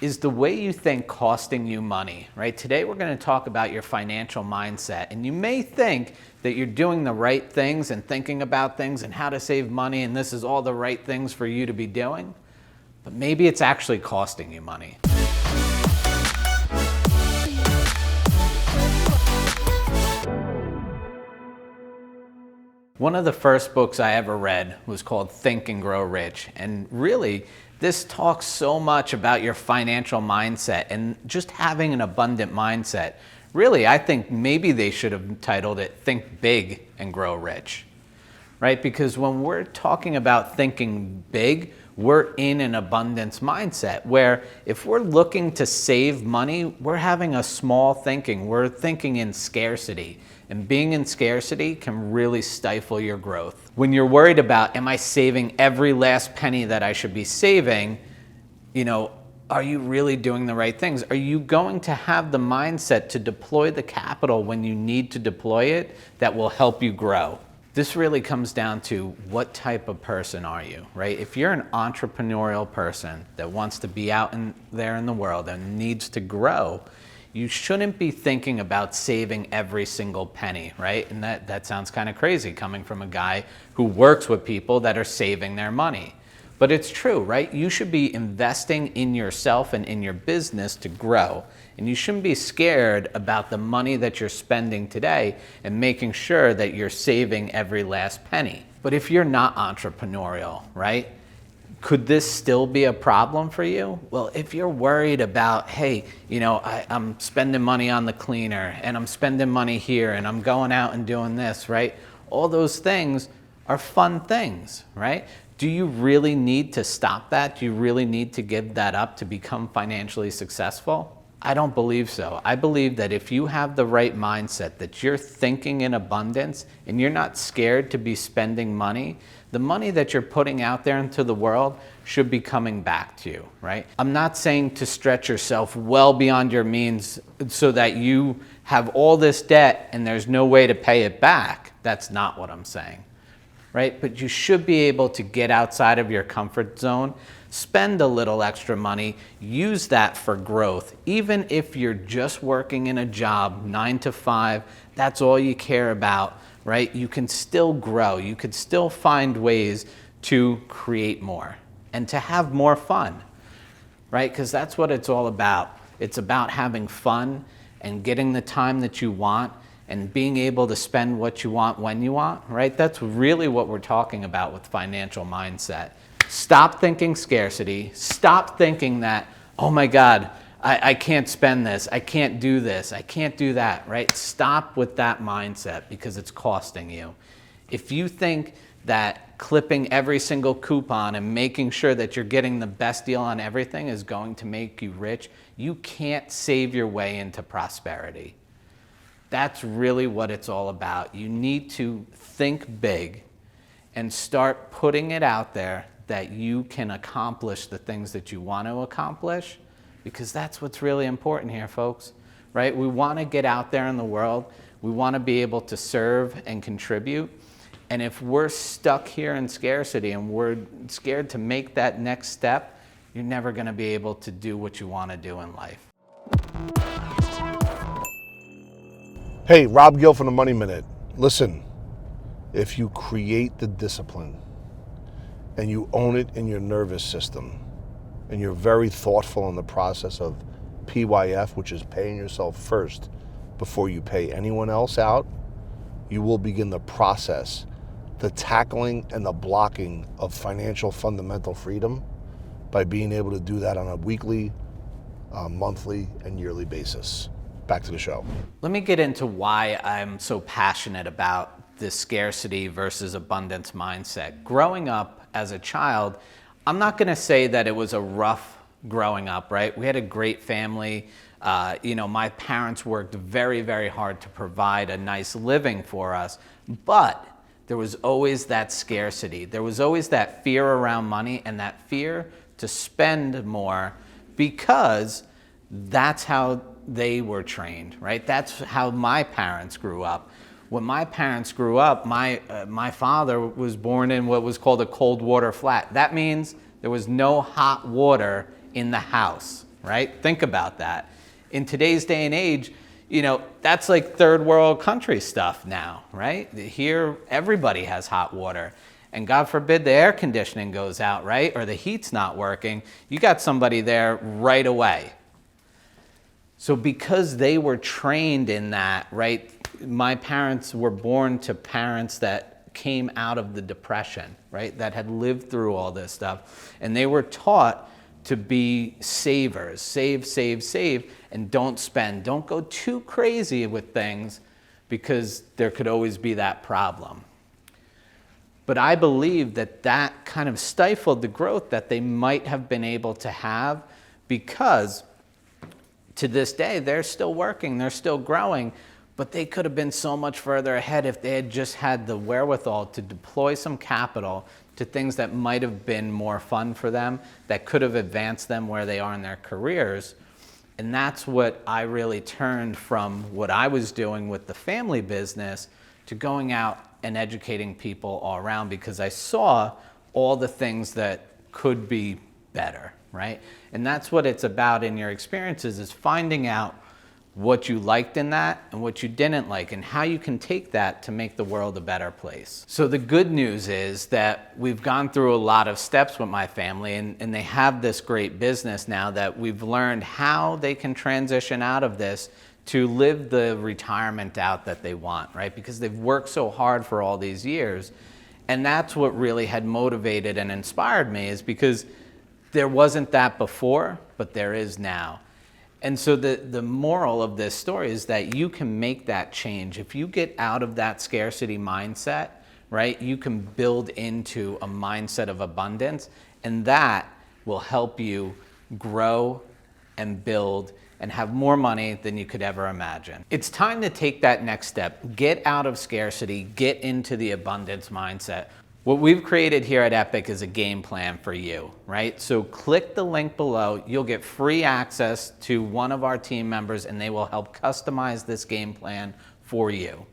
Is the way you think costing you money, right? Today we're going to talk about your financial mindset, and you may think that you're doing the right things and thinking about things and how to save money, and this is all the right things for you to be doing, but maybe it's actually costing you money. One of the first books I ever read was called Think and Grow Rich, and really this talks so much about your financial mindset and just having an abundant mindset. Really, I think maybe they should have titled it Think Big and Grow Rich, right? Because when we're talking about thinking big, we're in an abundance mindset where if we're looking to save money, we're having a small thinking. We're thinking in scarcity. And being in scarcity can really stifle your growth. When you're worried about, am I saving every last penny that I should be saving? Are you really doing the right things? Are you going to have the mindset to deploy the capital when you need to deploy it that will help you grow? This really comes down to what type of person are you, right? If you're an entrepreneurial person that wants to be out there in the world and needs to grow, you shouldn't be thinking about saving every single penny, right? And that sounds kind of crazy coming from a guy who works with people that are saving their money. But it's true, right? You should be investing in yourself and in your business to grow. And you shouldn't be scared about the money that you're spending today and making sure that you're saving every last penny. But if you're not entrepreneurial, right? Could this still be a problem for you? Well, if you're worried about, hey, I'm spending money on the cleaner and I'm spending money here and I'm going out and doing this, right? All those things are fun things, right? Do you really need to stop that? Do you really need to give that up to become financially successful? I don't believe so. I believe that if you have the right mindset, that you're thinking in abundance and you're not scared to be spending money, the money that you're putting out there into the world should be coming back to you, right? I'm not saying to stretch yourself well beyond your means so that you have all this debt and there's no way to pay it back. That's not what I'm saying, right? But you should be able to get outside of your comfort zone, spend a little extra money, use that for growth. Even if you're just working in a job 9 to 5, that's all you care about, right? You can still grow. You could still find ways to create more and to have more fun, right? Because that's what it's all about. It's about having fun and getting the time that you want and being able to spend what you want when you want, right? That's really what we're talking about with financial mindset. Stop thinking scarcity. Stop thinking that, oh my God, I can't spend this. I can't do this. I can't do that, right? Stop with that mindset because it's costing you. If you think that clipping every single coupon and making sure that you're getting the best deal on everything is going to make you rich, you can't save your way into prosperity. That's really what it's all about. You need to think big and start putting it out there that you can accomplish the things that you want to accomplish, because that's what's really important here, folks, right? We want to get out there in the world. We want to be able to serve and contribute. And if we're stuck here in scarcity and we're scared to make that next step, you're never going to be able to do what you want to do in life. Hey, Rob Gill from the Money Minute. Listen, if you create the discipline and you own it in your nervous system and you're very thoughtful in the process of PYF, which is paying yourself first before you pay anyone else out, you will begin the process, the tackling and the blocking of financial fundamental freedom by being able to do that on a weekly, monthly, and yearly basis. Back to the show. Let me get into why I'm so passionate about this scarcity versus abundance mindset. Growing up as a child, I'm not going to say that it was a rough growing up, right? We had a great family. My parents worked very, very hard to provide a nice living for us, but there was always that scarcity. There was always that fear around money and that fear to spend more because that's how they were trained, right? That's how my parents grew up. When my parents grew up, my father was born in what was called a cold water flat. That means there was no hot water in the house, right? Think about that. In today's day and age, you know, that's like third world country stuff now, right? Here, everybody has hot water. And God forbid the air conditioning goes out, right? Or the heat's not working. You got somebody there right away. So because they were trained in that, right? My parents were born to parents that came out of the Depression, right? That had lived through all this stuff. And they were taught to be savers, save, save, save, and don't spend. Don't go too crazy with things because there could always be that problem. But I believe that that kind of stifled the growth that they might have been able to have, because to this day, they're still working, they're still growing, but they could have been so much further ahead if they had just had the wherewithal to deploy some capital to things that might have been more fun for them, that could have advanced them where they are in their careers. And that's what I really turned from what I was doing with the family business to going out and educating people all around, because I saw all the things that could be better, right? And that's what it's about in your experiences, is finding out what you liked in that and what you didn't like, and how you can take that to make the world a better place. So the good news is that we've gone through a lot of steps with my family, and they have this great business now that we've learned how they can transition out of this to live the retirement out that they want, right? Because they've worked so hard for all these years. And that's what really had motivated and inspired me, is because there wasn't that before, but there is now. And so the moral of this story is that you can make that change. If you get out of that scarcity mindset, right, you can build into a mindset of abundance, and that will help you grow and build and have more money than you could ever imagine. It's time to take that next step. Get out of scarcity, get into the abundance mindset. What we've created here at Epic is a game plan for you, right? So click the link below. You'll get free access to one of our team members, and they will help customize this game plan for you.